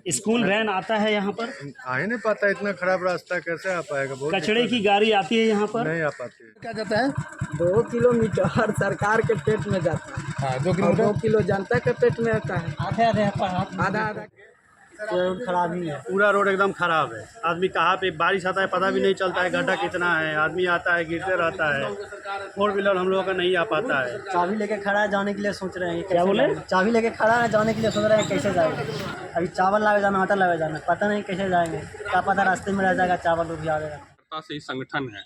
School van आता है यहाँ पर? आ ही नहीं पाता, इतना खराब रास्ता कैसे आ पाएगा? बहुत कचड़े की गाड़ी आती है यहाँ पर? नहीं आ पाती है। क्या जाता है? 2 किलोमीटर सरकार के पेट में जाता है। हाँ, 2 और किलोमीटर 2 किलो जनता के पेट में आता है। आधा आधा खराब ही है, पूरा रोड एकदम खराब है। आदमी कहाँ पे बारिश आता है पता भी नहीं चलता है, गड्ढा कितना है, आदमी आता है गिरते रहता है। 4 व्हीलर हम लोगों का नहीं आ पाता है। चाबी लेके खड़ा है, जाने के लिए सोच रहे हैं। क्या बोले? चाबी लेके खड़ा है, जाने के लिए सोच रहे हैं कैसे जाएंगे। अभी चावल लावे जाना, आटा लावे जाना, पता नहीं कैसे जाएंगे। क्या पता रास्ते में रह जाएगा, चावल उठ जाएगा। से ही संगठन है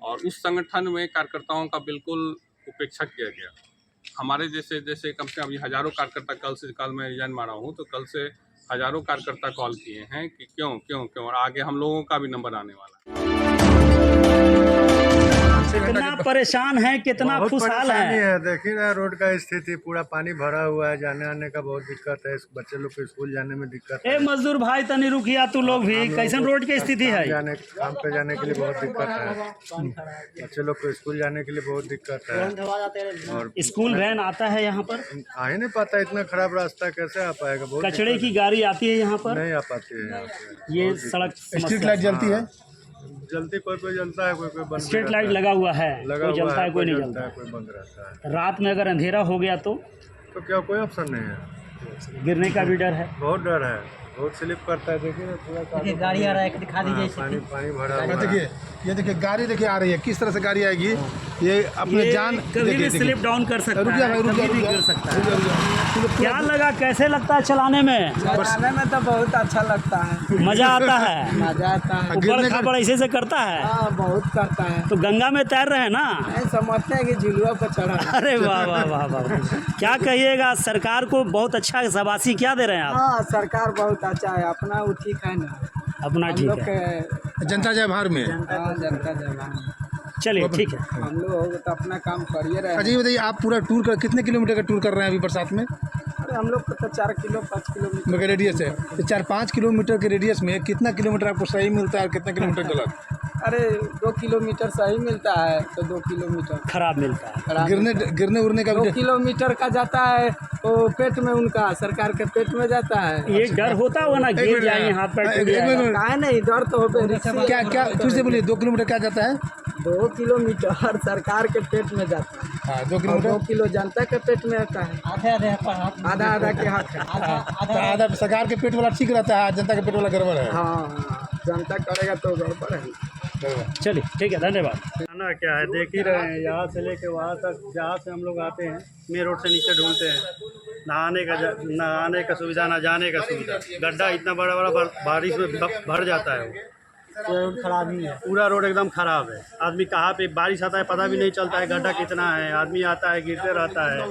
और उस संगठन में कार्यकर्ताओं का बिल्कुल उपेक्षा किया गया। हमारे जैसे कम से कम अभी हजारों कार्यकर्ता कल मैं रिजाइन मारा हूँ, तो कल से हजारों कार्यकर्ता कॉल किए हैं कि क्यों और आगे हम लोगों का भी नंबर आने वाला है। कितना परेशान है, कितना खुशहाल है। देखिए ना रोड का स्थिति, पूरा पानी भरा हुआ है, जाने आने का बहुत दिक्कत है। बच्चे लोग को स्कूल जाने में दिक्कत है। मजदूर भाई तनी रुकिया, तू लोग भी कैसन रोड की स्थिति है? काम पे जाने के लिए बहुत दिक्कत है। बच्चे लोग को स्कूल जाने के लिए बहुत दिक्कत है। और स्कूल वैन आता है यहाँ पर? आ ही नहीं पाता, इतना खराब रास्ता कैसे आ पाएगा? बहुत कचड़े की गाड़ी आती है यहाँ पर? नहीं आ पाती है यहाँ पे। ये सड़क स्ट्रीट लाइट जलती है? जलती कोई जलता है, कोई बंद। स्ट्रीट लाइट लगा हुआ है, कोई जलता है कोई नहीं जलता है, कोई बंद रहता है। रात में अगर अंधेरा हो गया तो क्या कोई ऑप्शन नहीं है? गिरने का भी डर है। बहुत डर है, बहुत स्लिप करता है। देखिए ना पूरा गाड़ी आ रहा है, दिखा दीजिए। पानी भरा हुआ है। देखिए, ये देखिए गाड़ी देखिए आ रही है, किस तरह से गाड़ी आएगी। ये अपने जान कभी भी स्लिप डाउन कर सकता रुकिया है, भाई, कभी भी गिर सकता है। क्या लगा, कैसे लगता है चलाने में? चलाने में तो बहुत अच्छा लगता है, मजा आता है। मजा आता है। ऊपर खापड़ ऐसे से करता है। हाँ, बहुत करता है। तो गंगा में तैर रहे हैं ना? नहीं समझते हैं कि झुलुआ पर चढ़ा। अरे वाह वाह वाह वाह, क्या कहिएगा, सरकार को बहुत अच्छा शाबाशी क्या दे रहे हैं आप? हाँ, सरकार बहुत अच्छा है, अपना वो ठीक है ना, अपना ठीक है। जनता जय भारत में। जनता जवान। चलिए ठीक है, हम लोग तो अपना काम करिए रहे। अजय बताइए, आप पूरा टूर कर कितने किलोमीटर का टूर कर रहे हैं अभी बरसात में? अरे हम लोग तो 4 किलो 5 किलोमीटर के रेडियस है। तो 4-5 किलोमीटर के रेडियस में कितना किलोमीटर आपको सही मिलता है और कितना किलोमीटर गलत? अरे 2 किलोमीटर सही मिलता है तो 2 किलोमीटर खराब मिलता है। गिरने उड़ने का 2 किलोमीटर का जाता है वो पेट में, उनका सरकार के पेट में जाता है। ये डर होता होगा ना, गिर जाएंगे, हाथ पैर टूट जाएगा। काहे नहीं, डर तो हो। क्या फिर से बोलिए, 2 किलोमीटर क्या जाता है? 2 किलोमीटर सरकार के पेट में जाता है। हाँ, 2 और किलोमीटर 2 किलो जनता के पेट में आता है। आधा आधा के हाथ है। आधा सरकार के पेट वाला ठीक रहता है, जनता के पेट वाला गड़बड़ है। हाँ, जनता करेगा तो गड़बड़ है। चलिए ठीक है, धन्यवाद। खाना क्या है देख ही रहे हैं, यहाँ से लेके वहाँ तक जहाँ से हम लोग आते हैं मेन रोड से नीचे ढूंढते हैं। नहाने का सुविधा, ना जाने का सुविधा। गड्ढा इतना बड़ा बड़ा बारिश में भर जाता है, रोड खराब ही है, पूरा रोड एकदम खराब है। आदमी कहाँ पे बारिश आता है पता भी नहीं चलता है, गड्ढा कितना है, आदमी आता है गिरते रहता है।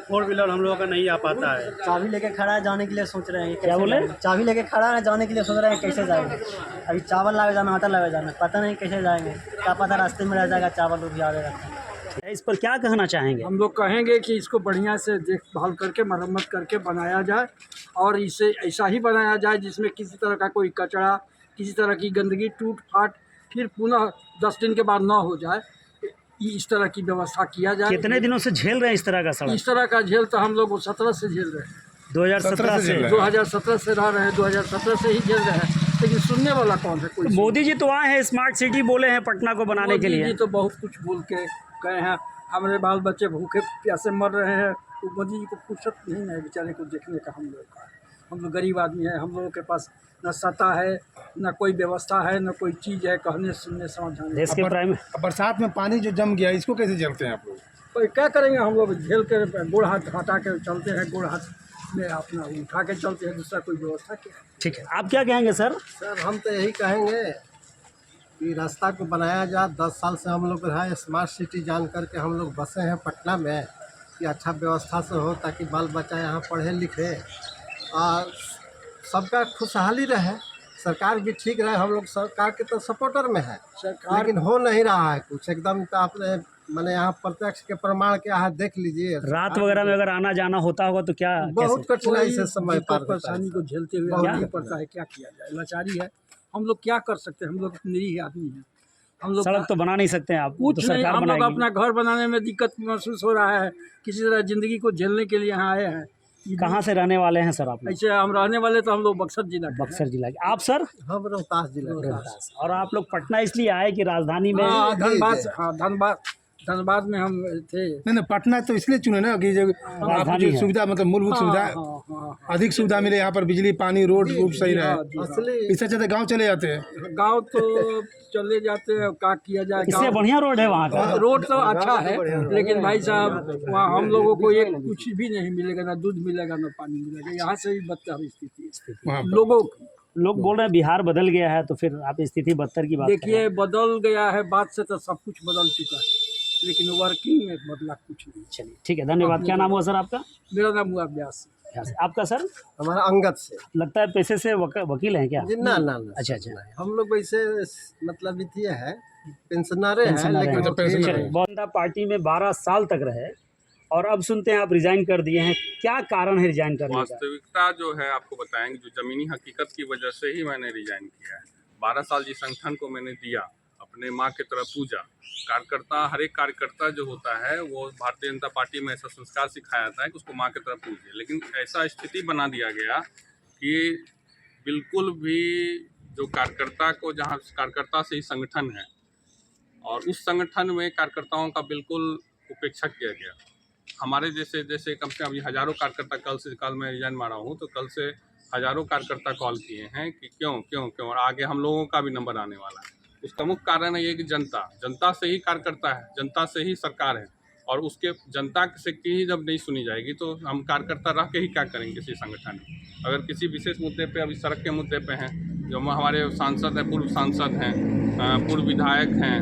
4 व्हीलर हम लोगों का नहीं आ पाता है। चाबी लेके खड़ा है, जाने के लिए सोच रहे हैं। क्या बोले? चाबी लेके खड़ा है, जाने के लिए सोच रहे हैं कैसे जाएंगे। अभी चावल लावे जाना, आटा लावे जाना, पता नहीं कैसे जाएंगे। क्या पता रास्ते में रह जाएगा, चावल उठ जाएगा। इस पर क्या कहना चाहेंगे? हम लोग कहेंगे कि इसको बढ़िया से देखभाल करके मरम्मत करके बनाया जाए और इसे ऐसा ही बनाया जाए जिसमें किसी तरह का कोई कचरा, किसी तरह की गंदगी टूट फाट फिर पुनः 10 दिन के बाद ना हो जाए, इस तरह की व्यवस्था किया जाए। कितने दिनों से झेल रहे हैं इस तरह का सड़क? इस तरह का झेल तो हम लोग 17 से झेल रहे हैं। 2017 से 2017 से रह रहे हैं, 2017 से ही झेल रहे हैं, लेकिन सुनने वाला कौन है? कोई। मोदी जी तो आए हैं, स्मार्ट सिटी बोले हैं पटना को बनाने के लिए। मोदी जी तो बहुत कुछ बोल के गए हैं, हमारे बाल बच्चे भूखे प्यासे मर रहे हैं, तो मोदी जी को फुर्सत नहीं है बेचारे को देखने का। हम लोग का, हम लोग गरीब आदमी हैं, हम लोगों के पास न सत्ता है, न कोई व्यवस्था है, न कोई चीज़ है कहने सुनने समझाने। देश के प्राइम बरसात में पानी जो जम गया, इसको कैसे झेलते हैं आप लोग? तो क्या करेंगे, हम लोग झेल कर गोड़ हाथ हटा के चलते हैं, गोड़ हाथ में अपना उठा के चलते हैं, दूसरा कोई व्यवस्था क्या है? ठीक है, आप क्या कहेंगे सर? सर हम तो यही कहेंगे कि रास्ता को बनाया जाए। 10 साल से हम लोग रहा स्मार्ट सिटी जान करके हम लोग बसे हैं पटना में, कि अच्छा व्यवस्था से हो ताकि बाल बच्चा यहाँ पढ़े लिखे और सबका खुशहाली रहे, सरकार भी ठीक रहे। हम लोग सरकार के तो सपोर्टर में है, लेकिन हो नहीं रहा है कुछ एकदम। तो आपने मैंने यहाँ प्रत्यक्ष के प्रमाण के यहाँ देख लीजिए, रात वगैरह में अगर आना जाना होता होगा तो क्या बहुत कठिनाई से समय पर परेशानी को झेलते हुए आना पड़ता है। क्या किया जाए, लाचारी है, हम लोग क्या कर सकते हैं? हम लोग निरीह आदमी हैं, हम लोग सड़क तो बना नहीं सकते हैं आप, कुछ तो नहीं। सरकार हम लोग बनाएगी। अपना घर बनाने में दिक्कत महसूस हो रहा है, किसी तरह ज़िंदगी को झेलने के लिए यहाँ आए हैं, कहाँ से रहने वाले हैं सर आप लोग? ऐसे हम रहने वाले तो हम लोग बक्सर जिला के हैं। बक्सर जिला के। आप सर? हम रोहतास जिला के। रोहतास। और आप लोग पटना इसलिए आए कि राजधानी में? हाँ धनबाद धनबाद में हम थे। नहीं पटना तो इसलिए चुने ना कि जब आपको राजधानी जो है। सुविधा मतलब मूलभूत सुविधा अधिक सुविधा मिले, यहाँ पर बिजली पानी रोड रूप सही रहे। असली इससे अच्छा तो गाँव चले जाते हैं। गांव तो चले जाते हैं, क्या किया जाए। इससे बढ़िया रोड है वहाँ का। रोड तो अच्छा है, लेकिन भाई साहब वहाँ हम लोगों को एक कुछ भी नहीं मिलेगा, ना दूध मिलेगा ना पानी मिलेगा। यहाँ से भी बदतर स्थिति है वहाँ पर लोगों की। लोग बोल रहे हैं बिहार बदल गया है, तो फिर आप स्थिति बदतर की बात कर रहे देखिए बदल गया है, बात से तो सब कुछ बदल चुका है, लेकिन वर्किंग में बदला कुछ नहीं। हैं। चलिए ठीक है, धन्यवाद। क्या नाम हुआ सर आपका? मेरा नाम हुआ व्यास। आपका सर? हमारा अंगद से। लगता है पेशे से वकील हैं क्या? जी ना ना ना। अच्छा अच्छा। हम लोग वैसे मतलब ये है पेंशनरे हैं, पेंशनर लेकिन हैं। वकील चलिए, हैं। बहुत जनता पार्टी में 12 साल तक रहे और अब सुनते हैं आप रिजाइन कर दिए हैं। क्या कारण है रिजाइन करने का? वास्तविकता जो है आपको बताएंगे, जो ज़मीनी हकीकत की वजह से ही मैंने रिजाइन किया है। 12 साल जिस संगठन को मैंने दिया, अपने माँ की तरह पूजा, कार्यकर्ता, हर एक कार्यकर्ता जो होता है वो भारतीय जनता पार्टी में ऐसा संस्कार सिखाया जाता है कि उसको माँ की तरह पूजिए। लेकिन ऐसा स्थिति बना दिया गया कि बिल्कुल भी जो कार्यकर्ता को, जहाँ कार्यकर्ता से ही संगठन है और उस संगठन में कार्यकर्ताओं का बिल्कुल उपेक्षा किया गया। हमारे जैसे जैसे कम से कम अभी हज़ारों कार्यकर्ता, कल मैं रिजाइन मारा हूँ तो कल से हज़ारों कार्यकर्ता कॉल किए हैं कि क्यों क्यों क्यों, और आगे हम लोगों का भी नंबर आने वाला है। उसका मुख्य कारण है ये कि जनता से ही कार्यकर्ता है, जनता से ही सरकार है, और उसके जनता से की ही जब नहीं सुनी जाएगी तो हम कार्यकर्ता रह के ही क्या करेंगे किसी संगठन में। अगर किसी विशेष मुद्दे पे, अभी सड़क के मुद्दे पे हैं, जो हमारे सांसद हैं, पूर्व सांसद हैं, पूर्व विधायक हैं,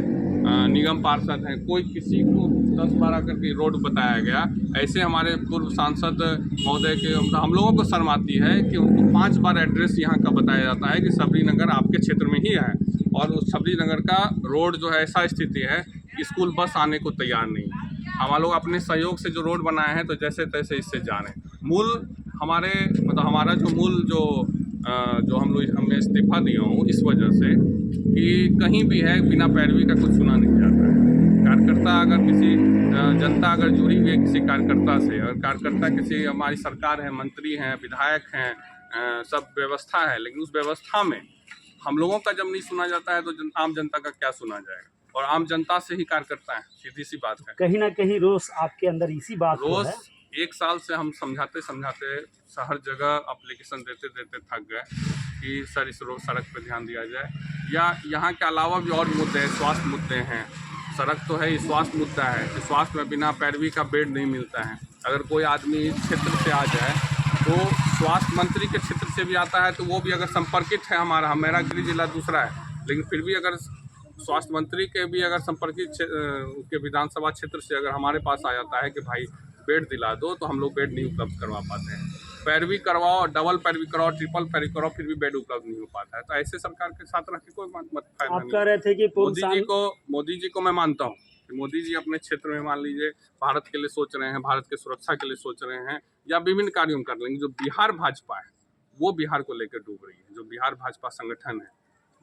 निगम पार्षद हैं, कोई किसी को 10-12 करके रोड बताया गया, ऐसे हमारे पूर्व सांसद महोदय के हम लोगों को शर्म आती है कि उनको 5 बार एड्रेस यहाँ का बताया जाता है कि सबरी नगर आपके क्षेत्र में ही है, और उस सबरी नगर का रोड जो है ऐसा स्थिति है कि स्कूल बस आने को तैयार नहीं है। हम लोग अपने सहयोग से जो रोड बनाए हैं तो जैसे तैसे इससे जा रहे हैं। मूल हमारे मतलब हमारा जो मूल जो हमें इस्तीफा दिया हूँ इस वजह से कि कहीं भी है बिना पैरवी का कुछ सुना नहीं जाता है। कार्यकर्ता अगर किसी जनता अगर जुड़ी हुई है किसी कार्यकर्ता से, और कार्यकर्ता किसी, हमारी सरकार है, मंत्री हैं, विधायक हैं, सब व्यवस्था है, लेकिन उस व्यवस्था में हम लोगों का जब नहीं सुना जाता है तो आम जनता का क्या सुना जाएगा। और आम जनता से ही कार्यकर्ता है, सीधी सी बात है। कहीं ना कहीं रोष आपके अंदर इसी बात को रोज है। 1 साल से हम समझाते हर जगह एप्लीकेशन देते थक गए कि सर इस रोज सड़क पर ध्यान दिया जाए, या यहाँ के अलावा भी और मुद्दे हैं, स्वास्थ्य मुद्दे हैं। सड़क तो है, स्वास्थ्य मुद्दा है कि स्वास्थ्य में बिना पैरवी का बेड नहीं मिलता है। अगर कोई आदमी इस क्षेत्र से आ जाए तो स्वास्थ्य मंत्री के क्षेत्र से भी आता है तो वो भी अगर संपर्कित है, मेरा गृह जिला दूसरा है, लेकिन फिर भी अगर स्वास्थ्य मंत्री के भी अगर संपर्कित के विधानसभा क्षेत्र से अगर हमारे पास आ जाता है कि भाई बेड दिला दो, तो हम लोग बेड नहीं उपलब्ध करवा पाते हैं। पैरवी करवाओ, डबल पैरवी कराओ, ट्रिपल पैरवी कराओ, फिर भी बेड उपलब्ध नहीं हो पाता है। तो ऐसे सरकार के साथ रह के कोई फायदा आप नहीं। कह रहे थे कि मोदी जी को मैं मानता हूँ कि मोदी जी अपने क्षेत्र में मान लीजिए भारत के लिए सोच रहे हैं, भारत के सुरक्षा के लिए सोच रहे हैं, या विभिन्न कार्यों कर लेंगे। जो बिहार भाजपा है वो बिहार को लेकर डूब रही है। जो बिहार भाजपा संगठन है,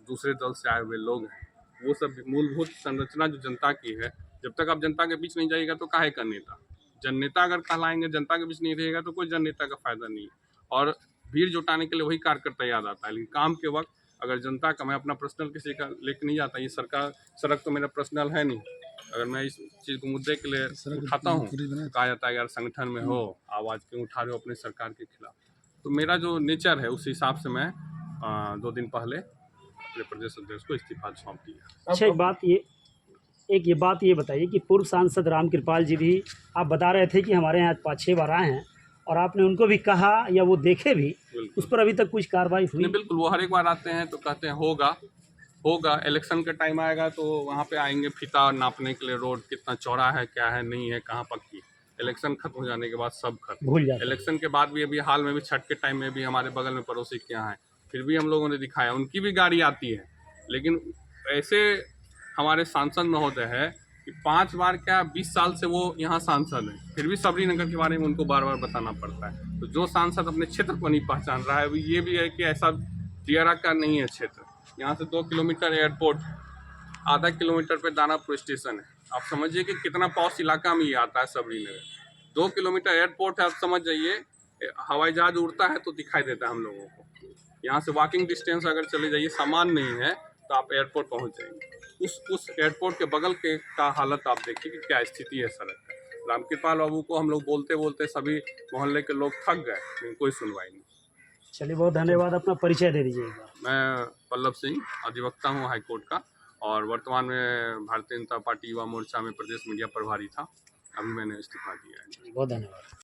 दूसरे दल से आए हुए लोग हैं, वो सब मूलभूत संरचना जो जनता की है, जब तक आप जनता के बीच नहीं जाइएगा तो काहे का नेता। जन नेता अगर कहलाएंगे, जनता के बीच नहीं रहेगा तो कोई जन नेता का फायदा नहीं है। और भीड़ जुटाने के लिए वही कार्यकर्ता याद आता है, लेकिन काम के वक्त अगर जनता का, मैं अपना पर्सनल किसी का लेके नहीं जाता, ये सरकार सड़क तो मेरा पर्सनल है नहीं। अगर मैं इस चीज़ को मुद्दे के लिए उठाता हूँ तो कहा जाता है यार संगठन में हो, आवाज़ क्यों उठा रहे हो अपने सरकार के खिलाफ। तो मेरा जो नेचर है उस हिसाब से मैं 2 दिन पहले अपने प्रदेश अध्यक्ष को इस्तीफा सौंप दिया। अच्छा, एक बात ये बताइए कि पूर्व सांसद रामकृपाल जी भी आप बता रहे थे कि हमारे यहाँ 5-6 बार आए हैं, और आपने उनको भी कहा या वो देखे भी, उस पर अभी तक कुछ कार्रवाई हुई? नहीं, बिल्कुल। वो हर एक बार आते हैं तो कहते हैं होगा इलेक्शन का टाइम आएगा तो वहाँ पे आएंगे फीता नापने के लिए, रोड कितना चौड़ा है, क्या है, नहीं है, कहाँ पक्की। इलेक्शन खत्म हो जाने के बाद सब खत्म, भूल जाते। इलेक्शन के बाद भी अभी हाल में भी छठ के टाइम में भी हमारे बगल में पड़ोसी के यहाँ है, फिर भी हम लोगों ने दिखाया, उनकी भी गाड़ी आती है। लेकिन ऐसे हमारे सांसद महोदय है कि 5 बार क्या 20 साल से वो यहाँ सांसद है, फिर भी सबरी नगर के बारे में उनको बार बार बताना पड़ता है। तो जो सांसद अपने क्षेत्र को नहीं पहचान रहा है, अभी ये भी है कि ऐसा दियारा का नहीं है क्षेत्र। यहाँ से 2 किलोमीटर एयरपोर्ट, आधा किलोमीटर पे दानापुर स्टेशन है। आप समझिए कि कितना पॉश इलाका में ये आता है सबरी नगर। 2 किलोमीटर एयरपोर्ट है, आप समझ जाइए हवाई जहाज उड़ता है तो दिखाई देता है हम लोगों को। यहाँ से वॉकिंग डिस्टेंस अगर चले जाइए, सामान नहीं है तो आप एयरपोर्ट पहुँच जाएंगे। उस एयरपोर्ट के बगल के का हालत आप देखिए कि क्या स्थिति है सड़क का। रामकृपाल बाबू को हम लोग बोलते बोलते सभी मोहल्ले के लोग थक गए, लेकिन कोई सुनवाई नहीं। चलिए, बहुत धन्यवाद। अपना परिचय दे दीजिए एक बार। मैं पल्लव सिंह, अधिवक्ता हूँ हाईकोर्ट का, और वर्तमान में भारतीय जनता पार्टी युवा मोर्चा में प्रदेश मीडिया प्रभारी था। अभी मैंने इस्तीफा दिया है। बहुत धन्यवाद।